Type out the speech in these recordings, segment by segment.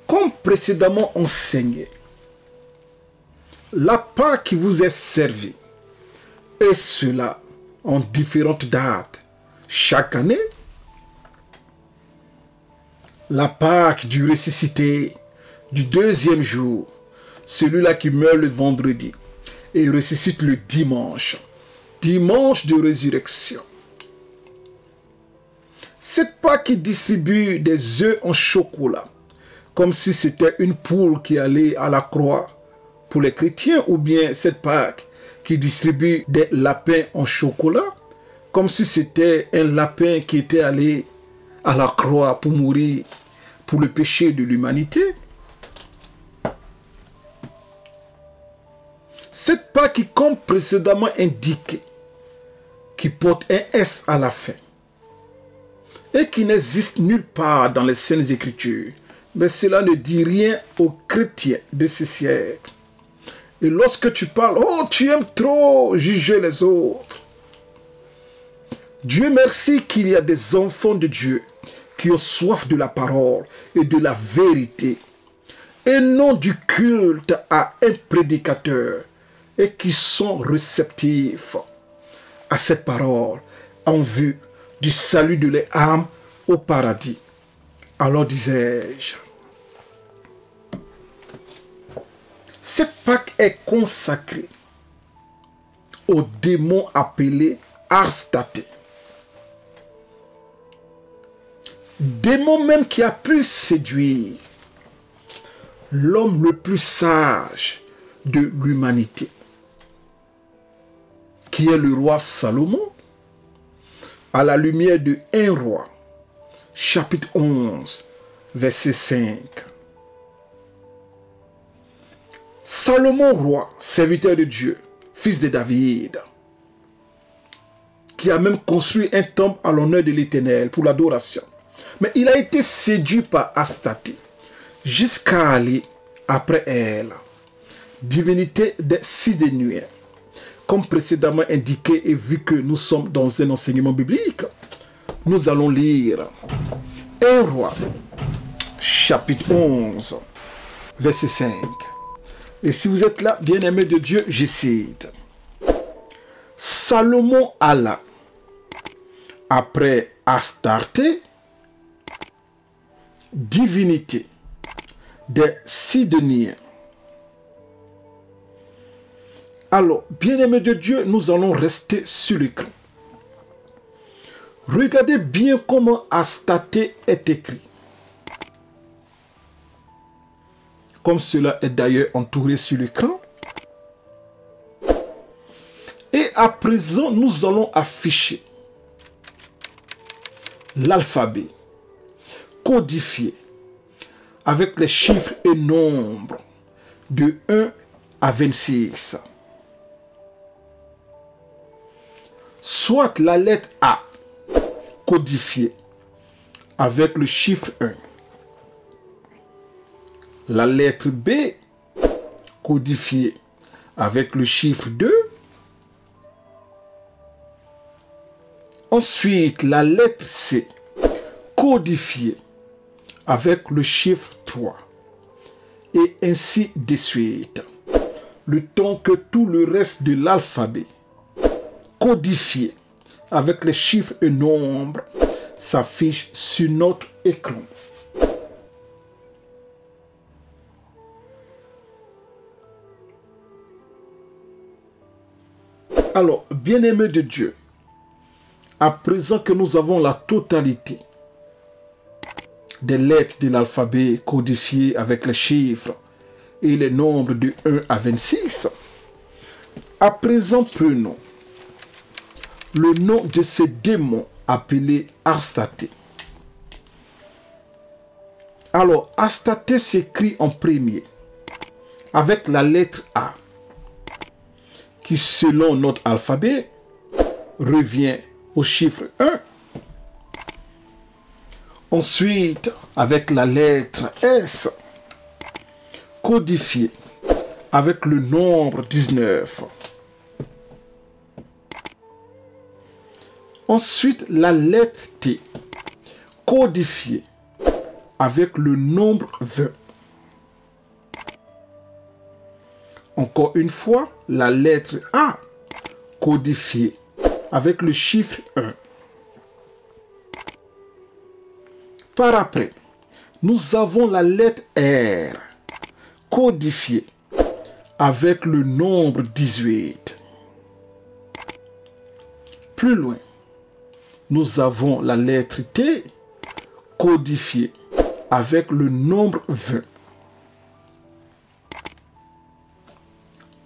Comme précédemment enseigné, la Pâque qui vous est servie, et cela en différentes dates, chaque année, la Pâque du ressuscité du deuxième jour, celui-là qui meurt le vendredi et ressuscite le dimanche, dimanche de résurrection. Cette Pâque qui distribue des œufs en chocolat, comme si c'était une poule qui allait à la croix pour les chrétiens, ou bien cette Pâque qui distribue des lapins en chocolat, comme si c'était un lapin qui était allé à la croix pour mourir pour le péché de l'humanité. Cette Pâque qui, comme précédemment indiqué, qui porte un S à la fin, et qui n'existe nulle part dans les Saintes Écritures, mais cela ne dit rien aux chrétiens de ce siècle. Et lorsque tu parles, oh, tu aimes trop juger les autres. Dieu merci qu'il y a des enfants de Dieu qui ont soif de la parole et de la vérité, et non du culte à un prédicateur, et qui sont réceptifs à cette parole en vue du salut de les âmes au paradis. Alors disais-je, cette Pâque est consacrée au démon appelé Astarté. Démon même qui a pu séduire l'homme le plus sage de l'humanité, qui est le roi Salomon, à la lumière de 1 Roi, chapitre 11, verset 5. Salomon, roi, serviteur de Dieu, fils de David, qui a même construit un temple à l'honneur de l'Éternel pour l'adoration. Mais il a été séduit par Astarté, jusqu'à aller après elle, divinité des Sidéniens. Comme précédemment indiqué et vu que nous sommes dans un enseignement biblique, nous allons lire 1 Roi, chapitre 11, verset 5. Et si vous êtes là, bien-aimés de Dieu, je cite. Salomon alla après Astarté, divinité des Sidéniens. Alors, bien-aimés de Dieu, nous allons rester sur l'écran. Regardez bien comment Astarté est écrit. Comme cela est d'ailleurs entouré sur l'écran. Et à présent, nous allons afficher l'alphabet codifié avec les chiffres et nombres de 1 à 26. Soit la lettre A codifiée avec le chiffre 1. La lettre B codifiée avec le chiffre 2. Ensuite, la lettre C codifiée avec le chiffre 3. Et ainsi de suite. Le temps que tout le reste de l'alphabet codifié avec les chiffres et nombres s'affiche sur notre écran. Alors, bien-aimés de Dieu, à présent que nous avons la totalité des lettres de l'alphabet codifiées avec les chiffres et les nombres de 1 à 26, à présent prenons le nom de ce démon appelé Astarté. Alors, Astarté s'écrit en premier avec la lettre A, qui selon notre alphabet revient au chiffre 1. Ensuite, avec la lettre S, codifiée avec le nombre 19. Ensuite, la lettre T, codifiée avec le nombre 20. Encore une fois, la lettre A codifiée avec le chiffre 1. Par après, nous avons la lettre R codifiée avec le nombre 18. Plus loin, nous avons la lettre T codifiée avec le nombre 20.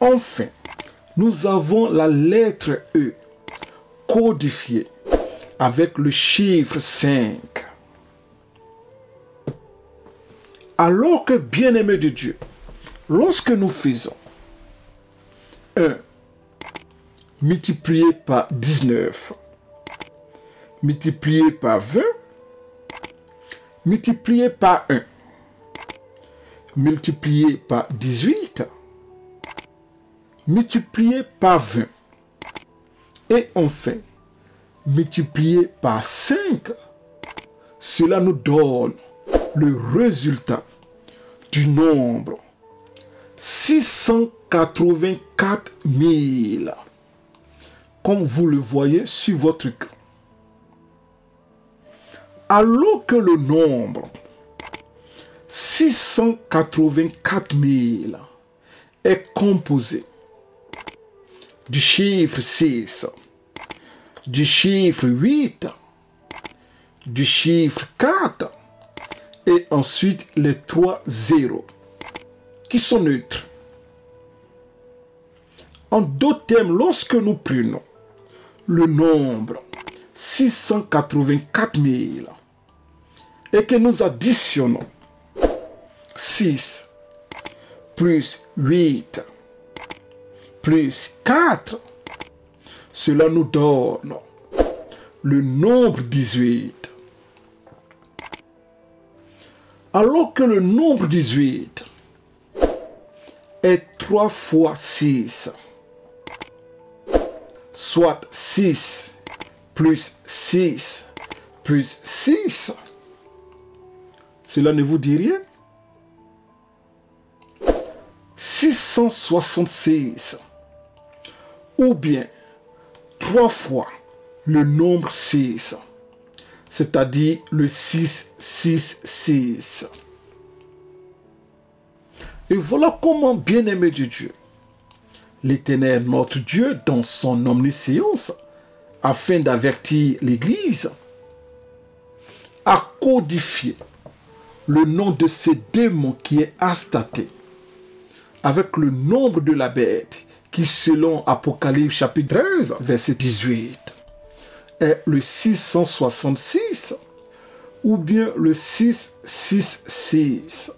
Enfin, nous avons la lettre E codifiée avec le chiffre 5. Alors que, bien-aimés de Dieu, lorsque nous faisons 1 multiplié par 19, multiplié par 20, multiplié par 1, multiplié par 18, multiplié par 20, et enfin, multiplié par 5, cela nous donne le résultat du nombre 684 000, comme vous le voyez sur votre écran. Alors que le nombre 684 000 est composé du chiffre 6, du chiffre 8, du chiffre 4 et ensuite les 3 zéros qui sont neutres. En d'autres termes, lorsque nous prenons le nombre 684 000 et que nous additionnons 6 plus 8 plus 4, cela nous donne le nombre 18. Alors que le nombre 18 est 3 fois 6, soit 6 plus 6 plus 6, cela ne vous dit rien? 666, ou bien 3 fois le nombre 6, c'est-à-dire le 666. Et voilà comment, bien-aimé de Dieu, l'Éternel, notre Dieu, dans son omniscience, afin d'avertir l'Église, a codifié le nom de ce démon qui est Astaté avec le nombre de la bête qui, selon Apocalypse chapitre 13, verset 18, est le 666 ou bien le 666.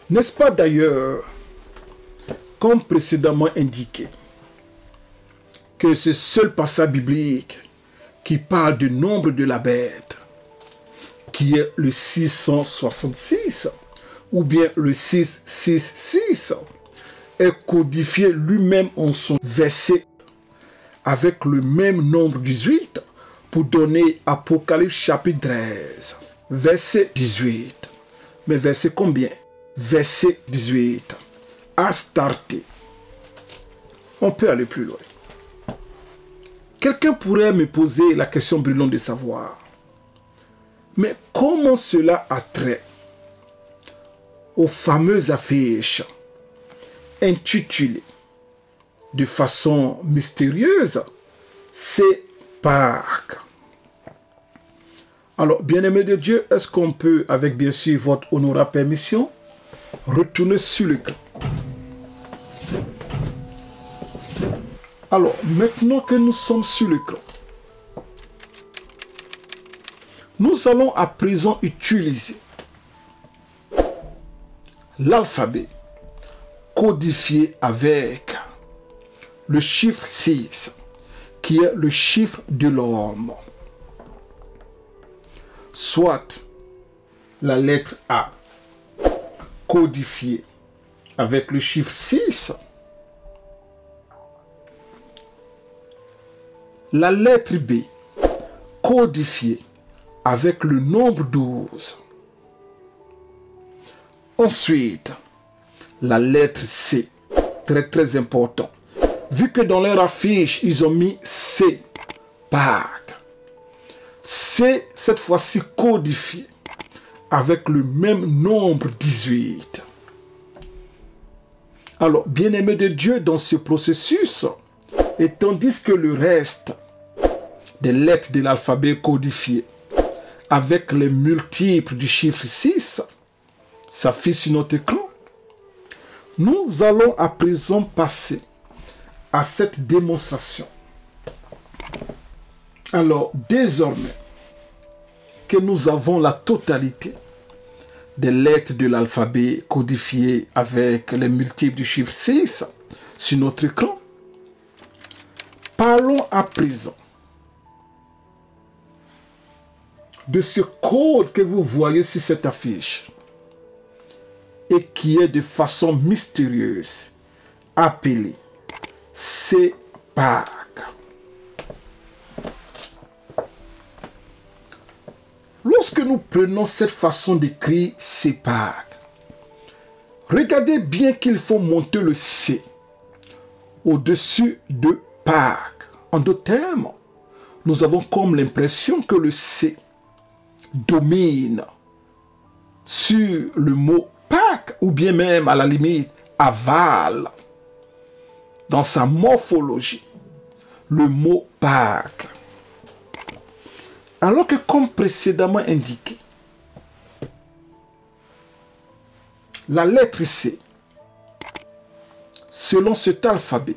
N'est-ce pas d'ailleurs, comme précédemment indiqué, que ce seul passage biblique qui parle du nombre de la bête, qui est le 666, ou bien le 666, est codifié lui-même en son verset avec le même nombre 18 pour donner Apocalypse chapitre 13, verset 18. Mais verset combien? Verset 18. Astarté. On peut aller plus loin. Quelqu'un pourrait me poser la question brûlante de savoir, mais comment cela a trait aux fameuses affiches intitulées de façon mystérieuse c'est Pâques? Alors, bien-aimé de Dieu, est-ce qu'on peut, avec bien sûr votre honorable permission, retourner sur l'écran? Alors, maintenant que nous sommes sur l'écran, nous allons à présent utiliser l'alphabet codifié avec le chiffre 6, qui est le chiffre de l'homme. Soit la lettre A codifiée avec le chiffre 6, la lettre B codifiée avec le nombre 12. Ensuite, la lettre C. Très très important. Vu que dans leur affiche, ils ont mis C, Pâques. C, cette fois-ci codifié, avec le même nombre 18. Alors, bien-aimés de Dieu, dans ce processus, et tandis que le reste des lettres de l'alphabet codifié, avec les multiples du chiffre 6, s'affiche sur notre écran, nous allons à présent passer à cette démonstration. Alors, désormais que nous avons la totalité des lettres de l'alphabet codifiées avec les multiples du chiffre 6 sur notre écran, parlons à présent de ce code que vous voyez sur cette affiche et qui est de façon mystérieuse appelé CPAC. Lorsque nous prenons cette façon d'écrire CPAC, regardez bien qu'il faut monter le C au-dessus de Pâques. En d'autres termes, nous avons comme l'impression que le C domine sur le mot Pâques, ou bien même à la limite aval dans sa morphologie le mot Pâques. Alors que comme précédemment indiqué, la lettre C, selon cet alphabet,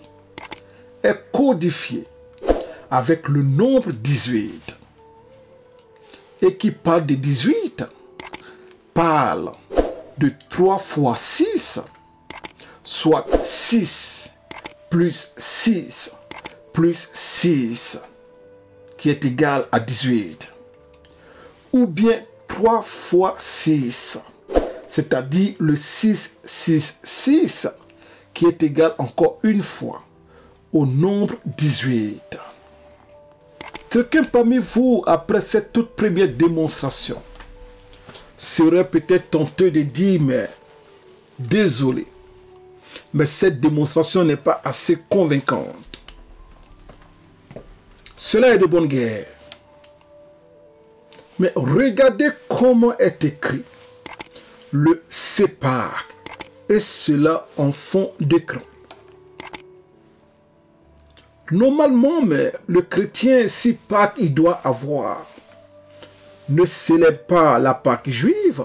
est codifiée avec le nombre 18. Et qui parle de 18 parle de 3 fois 6, soit 6 plus 6 plus 6, qui est égal à 18. Ou bien 3 fois 6, c'est-à-dire le 6, 6, 6, qui est égal encore une fois au nombre 18. Quelqu'un parmi vous, après cette toute première démonstration, serait peut-être tenté de dire, mais désolé, mais cette démonstration n'est pas assez convaincante. Cela est de bonne guerre. Mais regardez comment est écrit le CPAC, et cela en fond d'écran. Normalement, mais le chrétien, si Pâques il doit avoir, ne célèbre pas la Pâque juive,